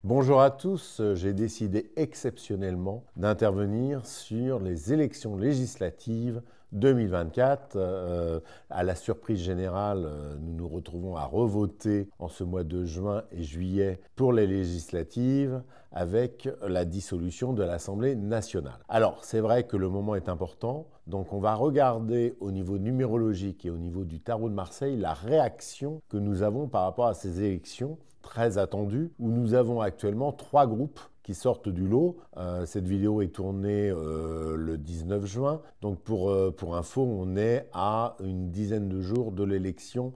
Bonjour à tous, j'ai décidé exceptionnellement d'intervenir sur les élections législatives 2024. À la surprise générale, nous nous retrouvons à revoter en ce mois de juin et juillet pour les législatives avec la dissolution de l'Assemblée nationale. Alors, c'est vrai que le moment est important, donc on va regarder au niveau numérologique et au niveau du tarot de Marseille la réaction que nous avons par rapport à ces élections très attendues, où nous avons actuellement 3 groupes qui sortent du lot. Cette vidéo est tournée le 19 juin. Donc pour info, on est à une dizaine de jours de l'élection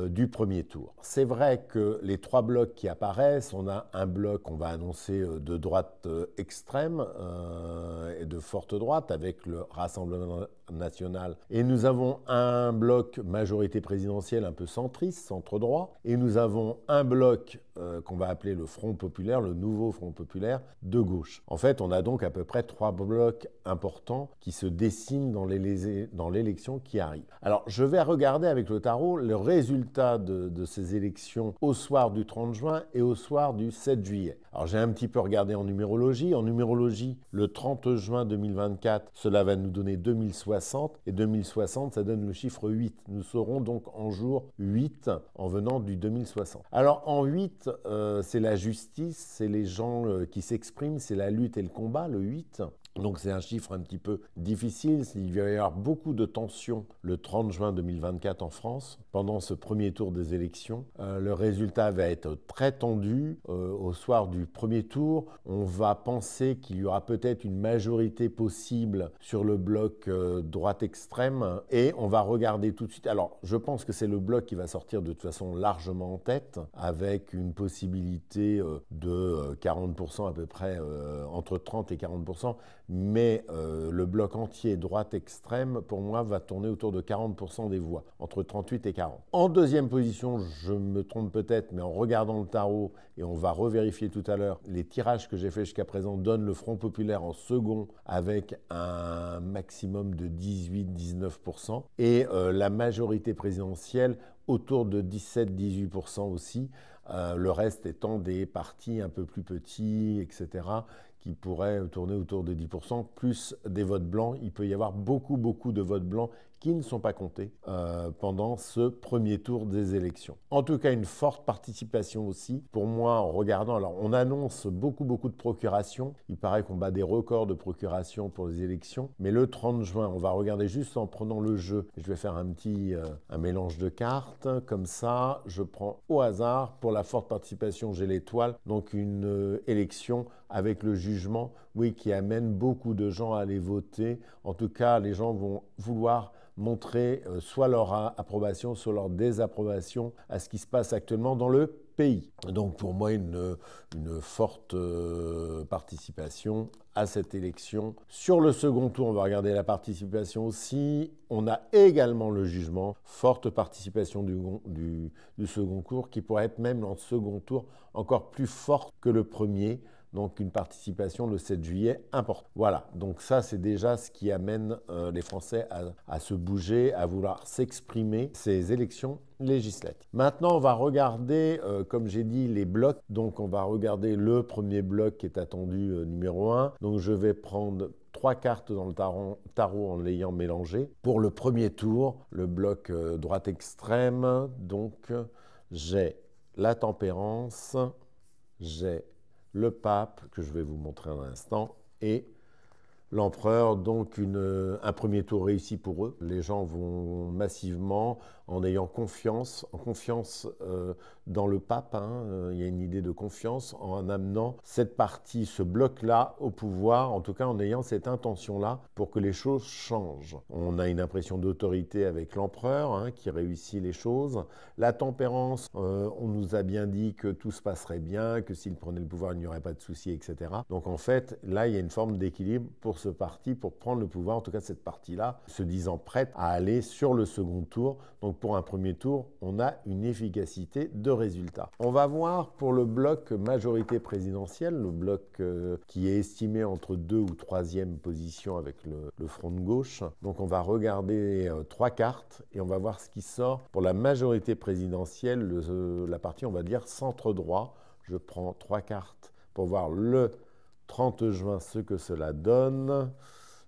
du premier tour. C'est vrai que les 3 blocs qui apparaissent, on a un bloc qu'on va annoncer de droite extrême et de forte droite avec le Rassemblement national. Et nous avons un bloc majorité présidentielle un peu centriste, centre-droit. Et nous avons un bloc qu'on va appeler le Front populaire, le nouveau Front populaire de gauche. En fait, on a donc à peu près 3 blocs importants qui se dessinent dans l'élection qui arrive. Alors, je vais regarder avec le tarot le résultat de ces élections au soir du 30 juin et au soir du 7 juillet. Alors, j'ai un petit peu regardé en numérologie. En numérologie, le 30 juin 2024, cela va nous donner 2060. Et 2060, ça donne le chiffre 8. Nous serons donc en jour 8 en venant du 2060. Alors, en 8, c'est la justice, c'est les gens qui s'expriment, c'est la lutte et le combat, le 8. Donc c'est un chiffre un petit peu difficile, il va y avoir beaucoup de tensions le 30 juin 2024 en France, pendant ce premier tour des élections. Le résultat va être très tendu. Au soir du premier tour, on va penser qu'il y aura peut-être une majorité possible sur le bloc droite extrême, et on va regarder tout de suite. Alors je pense que c'est le bloc qui va sortir de toute façon largement en tête, avec une possibilité de 40% à peu près, entre 30 et 40%. Mais le bloc entier droite extrême, pour moi, va tourner autour de 40% des voix, entre 38 et 40. En deuxième position, je me trompe peut-être, mais en regardant le tarot, et on va revérifier tout à l'heure, les tirages que j'ai faits jusqu'à présent donnent le Front populaire en second avec un maximum de 18-19%, et la majorité présidentielle autour de 17-18% aussi, le reste étant des partis un peu plus petits, etc., qui pourraient tourner autour de 10%, plus des votes blancs. Il peut y avoir beaucoup de votes blancs qui ne sont pas comptés pendant ce premier tour des élections. En tout cas, une forte participation aussi. Pour moi, en regardant, alors on annonce beaucoup de procurations. Il paraît qu'on bat des records de procuration pour les élections. Mais le 30 juin, on va regarder juste en prenant le jeu. Je vais faire un mélange de cartes. Comme ça, je prends au hasard. Pour la forte participation, j'ai l'étoile. Donc une élection avec le jugement, oui, qui amène beaucoup de gens à aller voter. En tout cas, les gens vont vouloir montrer soit leur approbation, soit leur désapprobation à ce qui se passe actuellement dans le pays. Donc pour moi, une forte participation à cette élection. Sur le second tour, on va regarder la participation aussi. On a également le jugement, forte participation du second tour, qui pourrait être même en second tour encore plus forte que le premier. Donc une participation le 7 juillet importante. Voilà, donc ça c'est déjà ce qui amène les Français à se bouger, à vouloir s'exprimer ces élections législatives. Maintenant on va regarder, comme j'ai dit, les blocs. Donc on va regarder le premier bloc qui est attendu numéro 1. Donc je vais prendre 3 cartes dans le tarot en l'ayant mélangé. Pour le premier tour, le bloc droite extrême, donc j'ai la tempérance, j'ai le pape, que je vais vous montrer un instant, et l'empereur. Donc un premier tour réussi pour eux. Les gens vont massivement, en ayant confiance, dans le pape. Il y a une idée de confiance en amenant cette partie, ce bloc-là au pouvoir, en tout cas en ayant cette intention-là pour que les choses changent. On a une impression d'autorité avec l'empereur qui réussit les choses. La tempérance, on nous a bien dit que tout se passerait bien, que s'il prenait le pouvoir, il n'y aurait pas de soucis, etc. Donc en fait, là, il y a une forme d'équilibre pour ce parti, pour prendre le pouvoir, en tout cas cette partie-là, se disant prête à aller sur le second tour. Donc pour un premier tour, on a une efficacité de résultat. On va voir pour le bloc majorité présidentielle, le bloc qui est estimé entre 2 ou 3e position avec le front de gauche. Donc on va regarder 3 cartes et on va voir ce qui sort pour la majorité présidentielle, la partie on va dire centre droit. Je prends 3 cartes pour voir le 30 juin ce que cela donne.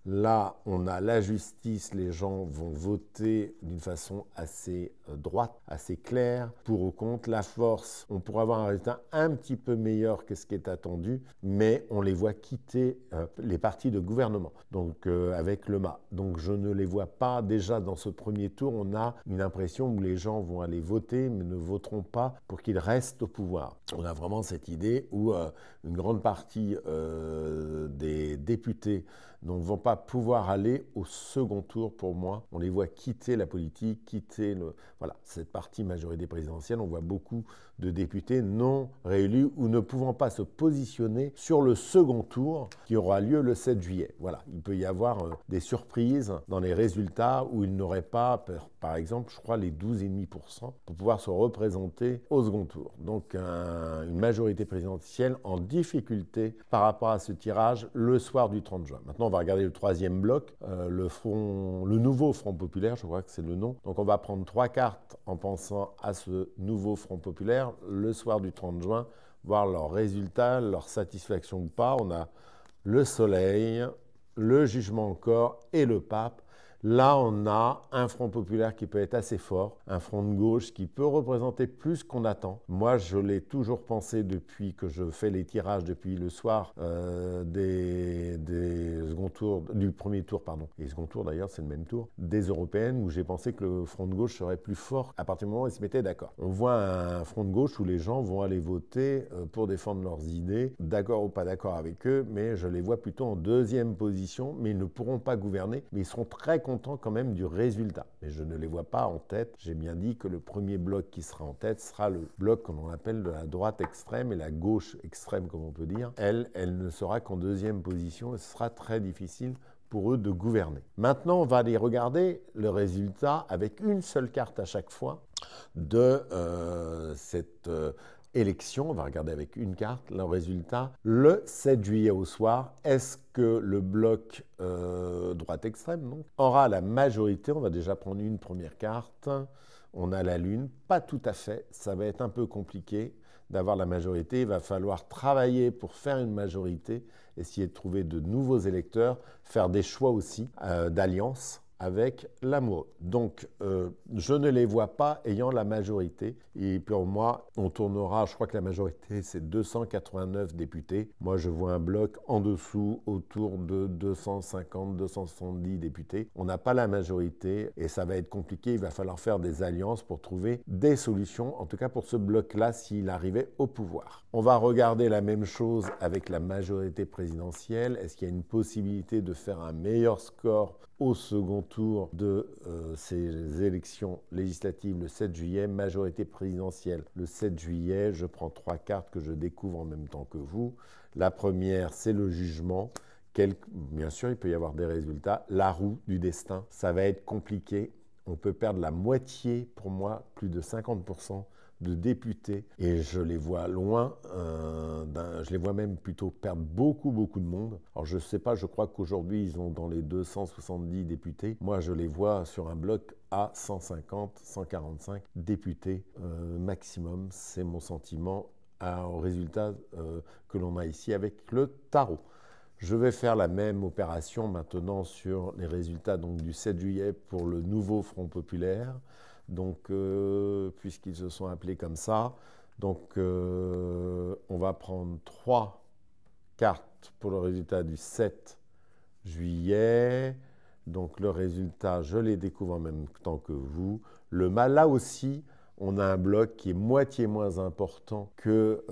Là, on a la justice, les gens vont voter d'une façon assez droite, assez claire, pour ou contre. La force, on pourrait avoir un résultat un petit peu meilleur que ce qui est attendu, mais on les voit quitter les partis de gouvernement, donc avec le MA. Donc je ne les vois pas, déjà dans ce premier tour, on a une impression où les gens vont aller voter, mais ne voteront pas pour qu'ils restent au pouvoir. On a vraiment cette idée où une grande partie des députés ne vont pas pouvoir aller au second tour pour moi. On les voit quitter la politique, quitter cette partie majorité présidentielle. On voit beaucoup de députés non réélus ou ne pouvant pas se positionner sur le second tour qui aura lieu le 7 juillet. Voilà, il peut y avoir des surprises dans les résultats où ils n'auraient pas, par exemple, je crois, les 12,5% pour pouvoir se représenter au second tour. Donc une majorité présidentielle en difficulté par rapport à ce tirage le soir du 30 juin. Maintenant, on va regarder le troisième bloc, le nouveau Front populaire, je crois que c'est le nom. Donc on va prendre 3 cartes en pensant à ce nouveau Front populaire le soir du 30 juin, voir leurs résultats, leur satisfaction ou pas. On a le Soleil, le Jugement encore et le Pape. Là, on a un Front populaire qui peut être assez fort, un front de gauche qui peut représenter plus qu'on attend. Moi, je l'ai toujours pensé depuis que je fais les tirages, depuis le soir des second tours, du premier tour, pardon, et second tour d'ailleurs, c'est le même tour, des européennes, où j'ai pensé que le front de gauche serait plus fort à partir du moment où ils se mettaient d'accord. On voit un front de gauche où les gens vont aller voter pour défendre leurs idées, d'accord ou pas d'accord avec eux, mais je les vois plutôt en deuxième position, mais ils ne pourront pas gouverner, mais ils seront très content quand même du résultat. Mais je ne les vois pas en tête. J'ai bien dit que le premier bloc qui sera en tête sera le bloc qu'on appelle de la droite extrême et la gauche extrême, comme on peut dire. Elle ne sera qu'en deuxième position et ce sera très difficile pour eux de gouverner. Maintenant, on va aller regarder le résultat avec une seule carte à chaque fois de cette élection. On va regarder avec une carte le résultat le 7 juillet au soir. Est-ce que le bloc droite extrême aura la majorité? On va déjà prendre une première carte. On a la Lune. Pas tout à fait. Ça va être un peu compliqué d'avoir la majorité. Il va falloir travailler pour faire une majorité, essayer de trouver de nouveaux électeurs, faire des choix aussi d'alliance avec l'amour. Donc, je ne les vois pas ayant la majorité. Et pour moi, on tournera, je crois que la majorité, c'est 289 députés. Moi, je vois un bloc en dessous, autour de 250, 270 députés. On n'a pas la majorité et ça va être compliqué. Il va falloir faire des alliances pour trouver des solutions, en tout cas pour ce bloc-là, s'il arrivait au pouvoir. On va regarder la même chose avec la majorité présidentielle. Est-ce qu'il y a une possibilité de faire un meilleur score au second tour de ces élections législatives le 7 juillet, majorité présidentielle le 7 juillet. Je prends 3 cartes que je découvre en même temps que vous. La première, c'est le jugement. Bien sûr, il peut y avoir des résultats. La roue du destin, ça va être compliqué. On peut perdre la moitié, pour moi, plus de 50% de députés, et je les vois loin, je les vois même plutôt perdre beaucoup de monde. Alors je ne sais pas, je crois qu'aujourd'hui ils ont dans les 270 députés. Moi je les vois sur un bloc à 150, 145 députés maximum. C'est mon sentiment au résultat que l'on a ici avec le tarot. Je vais faire la même opération maintenant sur les résultats donc, du 7 juillet pour le nouveau Front populaire. Donc, puisqu'ils se sont appelés comme ça, donc on va prendre 3 cartes pour le résultat du 7 juillet. Donc le résultat, je les découvre en même temps que vous. Le mal, là aussi, on a un bloc qui est moitié moins important que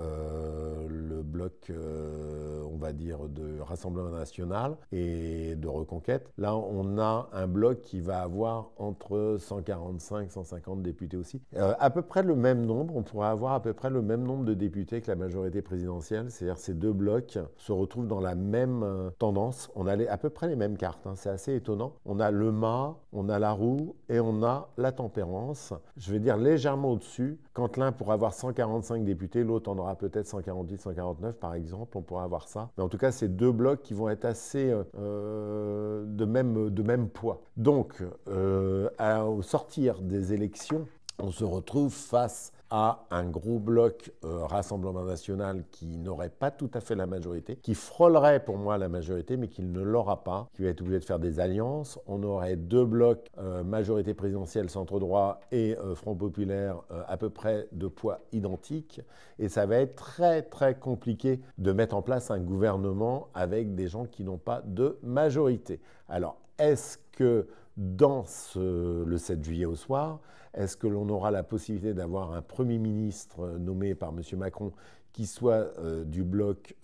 le bloc, on va dire, de Rassemblement national et de Reconquête. Là, on a un bloc qui va avoir entre 145 et 150 députés aussi. À peu près le même nombre, on pourrait avoir à peu près le même nombre de députés que la majorité présidentielle. C'est-à-dire ces deux blocs se retrouvent dans la même tendance. On a à peu près les mêmes cartes, hein. C'est assez étonnant. On a le mât, on a la roue et on a la tempérance. Je vais dire légèrement au-dessus. Quand l'un pourra avoir 145 députés, l'autre en aura peut-être 148, 149 par exemple, on pourra avoir ça. Mais en tout cas, c'est deux blocs qui vont être assez de même poids. Donc, au sortir des élections, on se retrouve face à un gros bloc Rassemblement national qui n'aurait pas tout à fait la majorité, qui frôlerait pour moi la majorité, mais qui ne l'aura pas, qui va être obligé de faire des alliances. On aurait deux blocs, majorité présidentielle, centre-droit et Front populaire, à peu près de poids identiques. Et ça va être très très compliqué de mettre en place un gouvernement avec des gens qui n'ont pas de majorité. Alors, est-ce que dans le 7 juillet au soir, est-ce que l'on aura la possibilité d'avoir un Premier ministre nommé par M. Macron qui soit du bloc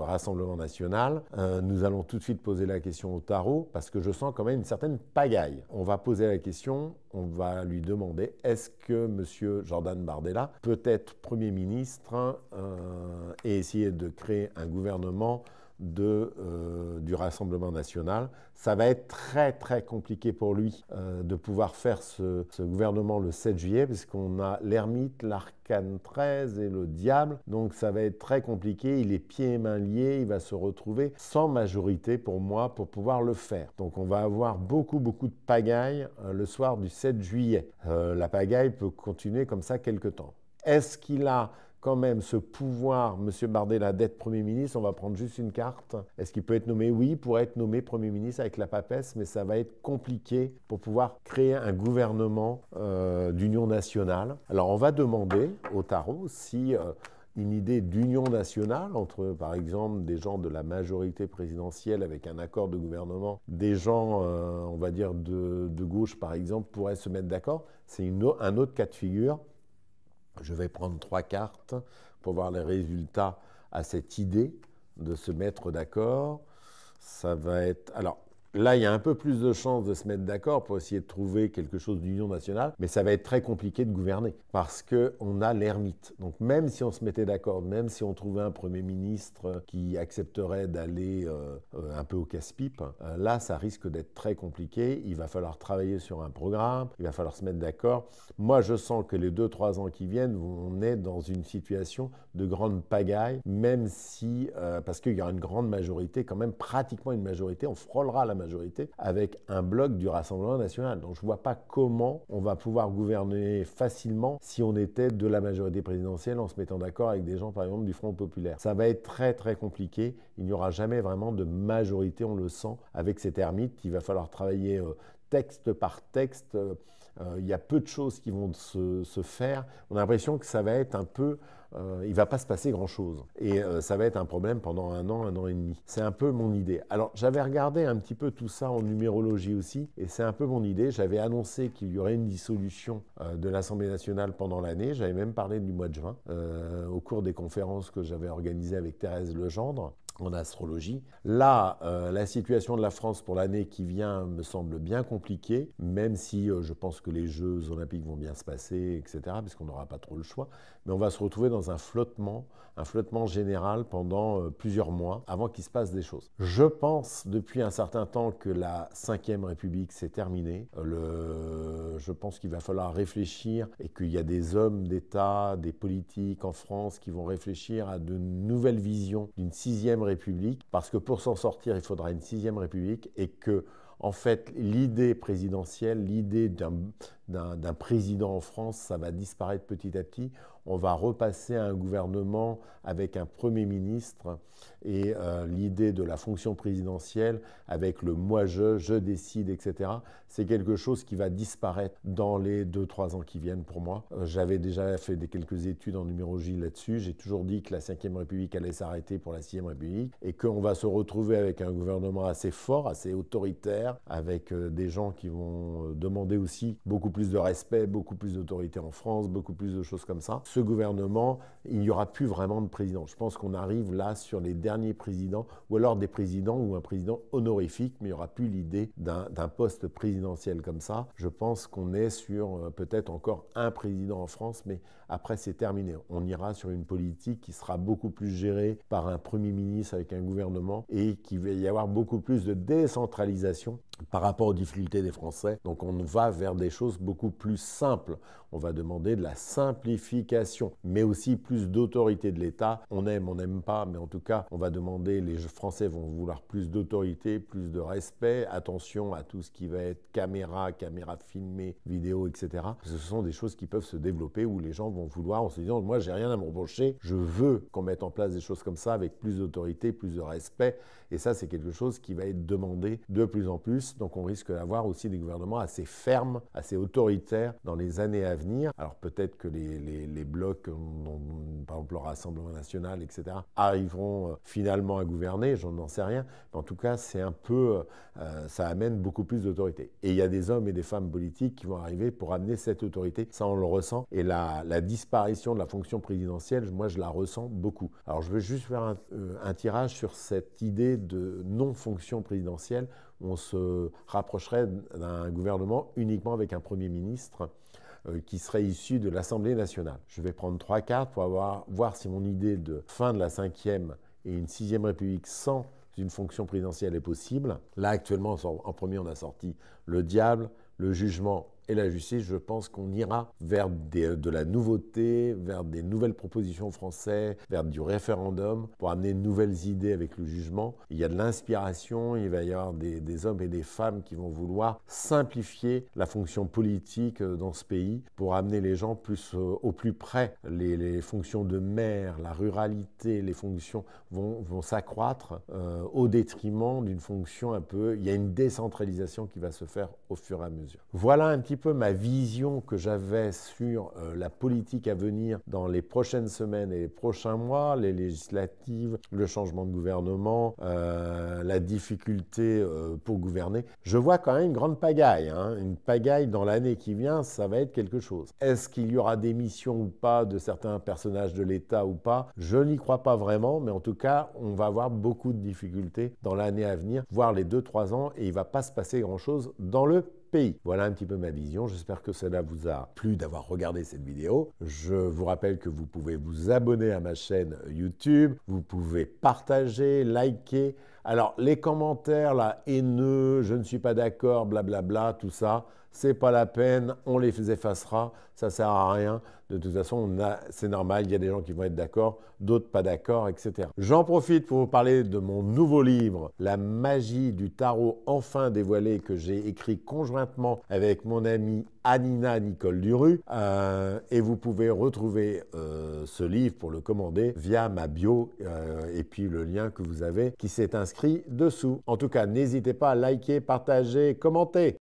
Rassemblement national? Nous allons tout de suite poser la question au tarot parce que je sens quand même une certaine pagaille. On va poser la question, on va lui demander est-ce que M. Jordan Bardella peut être Premier ministre et essayer de créer un gouvernement du Rassemblement national. Ça va être très très compliqué pour lui de pouvoir faire ce gouvernement le 7 juillet puisqu'on a l'ermite, l'arcane 13 et le diable. Donc ça va être très compliqué. Il est pieds et mains liés. Il va se retrouver sans majorité pour moi pour pouvoir le faire. Donc on va avoir beaucoup de pagaille le soir du 7 juillet. La pagaille peut continuer comme ça quelque temps. Est-ce qu'il a quand même ce pouvoir, M. Bardella, d'être Premier ministre? On va prendre juste une carte. Est-ce qu'il peut être nommé? Oui, il pourrait être nommé Premier ministre avec la papesse, mais ça va être compliqué pour pouvoir créer un gouvernement d'union nationale. Alors, on va demander au tarot si une idée d'union nationale entre, par exemple, des gens de la majorité présidentielle avec un accord de gouvernement, des gens, on va dire, de gauche, par exemple, pourraient se mettre d'accord. C'est un autre cas de figure. Je vais prendre 3 cartes pour voir les résultats à cette idée de se mettre d'accord. Ça va être... Alors, là, il y a un peu plus de chances de se mettre d'accord pour essayer de trouver quelque chose d'union nationale, mais ça va être très compliqué de gouverner parce qu'on a l'ermite. Donc, même si on se mettait d'accord, même si on trouvait un Premier ministre qui accepterait d'aller un peu au casse-pipe, là, ça risque d'être très compliqué. Il va falloir travailler sur un programme, il va falloir se mettre d'accord. Moi, je sens que les 2-3 ans qui viennent, on est dans une situation de grande pagaille, même si, parce qu'il y aura une grande majorité, quand même pratiquement une majorité, on frôlera la majorité avec un bloc du Rassemblement national. Donc je ne vois pas comment on va pouvoir gouverner facilement si on était de la majorité présidentielle en se mettant d'accord avec des gens, par exemple, du Front populaire. Ça va être très très compliqué. Il n'y aura jamais vraiment de majorité, on le sent, avec cet ermite. Il va falloir travailler texte par texte. Il y a peu de choses qui vont se faire. On a l'impression que ça va être un peu... il ne va pas se passer grand-chose. Et ça va être un problème pendant un an et demi. C'est un peu mon idée. Alors, j'avais regardé un petit peu tout ça en numérologie aussi, et c'est un peu mon idée. J'avais annoncé qu'il y aurait une dissolution de l'Assemblée nationale pendant l'année. J'avais même parlé du mois de juin, au cours des conférences que j'avais organisées avec Thérèse Legendre en astrologie. Là, la situation de la France pour l'année qui vient me semble bien compliquée, même si je pense que les Jeux olympiques vont bien se passer, etc., puisqu'on n'aura pas trop le choix. Mais on va se retrouver dans un flottement général pendant plusieurs mois avant qu'il se passe des choses. Je pense depuis un certain temps que la Ve République s'est terminée. Je pense qu'il va falloir réfléchir et qu'il y a des hommes d'État, des politiques en France qui vont réfléchir à de nouvelles visions d'une Sixième République, parce que pour s'en sortir, il faudra une Sixième République et que, en fait, l'idée présidentielle, l'idée d'un président en France, ça va disparaître petit à petit. On va repasser à un gouvernement avec un Premier ministre et l'idée de la fonction présidentielle avec le moi je décide, etc. C'est quelque chose qui va disparaître dans les 2-3 ans qui viennent pour moi. J'avais déjà fait quelques études en numérologie là-dessus. J'ai toujours dit que la Ve République allait s'arrêter pour la Sixième République et qu'on va se retrouver avec un gouvernement assez fort, assez autoritaire, avec des gens qui vont demander aussi beaucoup plus de respect, beaucoup plus d'autorité en France, beaucoup plus de choses comme ça. Ce gouvernement, il n'y aura plus vraiment de président. Je pense qu'on arrive là sur les derniers présidents, ou alors des présidents ou un président honorifique, mais il n'y aura plus l'idée d'un poste présidentiel comme ça. Je pense qu'on est sur peut-être encore un président en France, mais après c'est terminé. On ira sur une politique qui sera beaucoup plus gérée par un Premier ministre avec un gouvernement et qu'il va y avoir beaucoup plus de décentralisation par rapport aux difficultés des Français. Donc on va vers des choses beaucoup plus simples. On va demander de la simplification, mais aussi plus d'autorité de l'État. On aime, on n'aime pas, mais en tout cas, on va demander, les Français vont vouloir plus d'autorité, plus de respect, attention à tout ce qui va être caméra filmée, vidéo, etc. Ce sont des choses qui peuvent se développer où les gens vont vouloir, en se disant, moi j'ai rien à me reprocher, je veux qu'on mette en place des choses comme ça avec plus d'autorité, plus de respect. Et ça, c'est quelque chose qui va être demandé de plus en plus. Donc on risque d'avoir aussi des gouvernements assez fermes, assez autoritaires dans les années à venir. Alors peut-être que les blocs, par exemple le Rassemblement national, etc., arriveront finalement à gouverner, je n'en sais rien. Mais en tout cas, c'est un peu, ça amène beaucoup plus d'autorité. Et il y a des hommes et des femmes politiques qui vont arriver pour amener cette autorité. Ça, on le ressent. Et la disparition de la fonction présidentielle, moi, je la ressens beaucoup. Alors je veux juste faire un tirage sur cette idée de non-fonction présidentielle. On se rapprocherait d'un gouvernement uniquement avec un Premier ministre qui serait issu de l'Assemblée nationale. Je vais prendre 3 cartes pour voir si mon idée de fin de la 5e et une 6e République sans une fonction présidentielle est possible. Là, actuellement, en premier, on a sorti le diable, le jugement et la justice. Je pense qu'on ira vers de la nouveauté, vers des nouvelles propositions françaises, vers du référendum pour amener de nouvelles idées avec le jugement. Il y a de l'inspiration, il va y avoir des hommes et des femmes qui vont vouloir simplifier la fonction politique dans ce pays pour amener les gens plus au plus près. Les fonctions de maire, la ruralité, les fonctions vont s'accroître au détriment d'une fonction un peu... Il y a une décentralisation qui va se faire au fur et à mesure. Voilà un petit peu ma vision que j'avais sur la politique à venir dans les prochaines semaines et les prochains mois, les législatives, le changement de gouvernement, la difficulté pour gouverner. Je vois quand même une grande pagaille, hein. Une pagaille dans l'année qui vient, ça va être quelque chose. Est-ce qu'il y aura démission ou pas de certains personnages de l'État ou pas? Je n'y crois pas vraiment, mais en tout cas, on va avoir beaucoup de difficultés dans l'année à venir, voire les 2-3 ans, et il ne va pas se passer grand-chose dans le pays. Voilà un petit peu ma vision. J'espère que cela vous a plu d'avoir regardé cette vidéo. Je vous rappelle que vous pouvez vous abonner à ma chaîne YouTube. Vous pouvez partager, liker. Alors, les commentaires, là, haineux, je ne suis pas d'accord, blablabla, tout ça, c'est pas la peine, on les effacera, ça sert à rien. De toute façon, c'est normal, il y a des gens qui vont être d'accord, d'autres pas d'accord, etc. J'en profite pour vous parler de mon nouveau livre, La magie du tarot enfin dévoilée, que j'ai écrit conjointement avec mon amie Anina Nicole Duru. Et vous pouvez retrouver ce livre pour le commander via ma bio et puis le lien que vous avez qui s'est inscrit dessous. En tout cas, n'hésitez pas à liker, partager, commenter.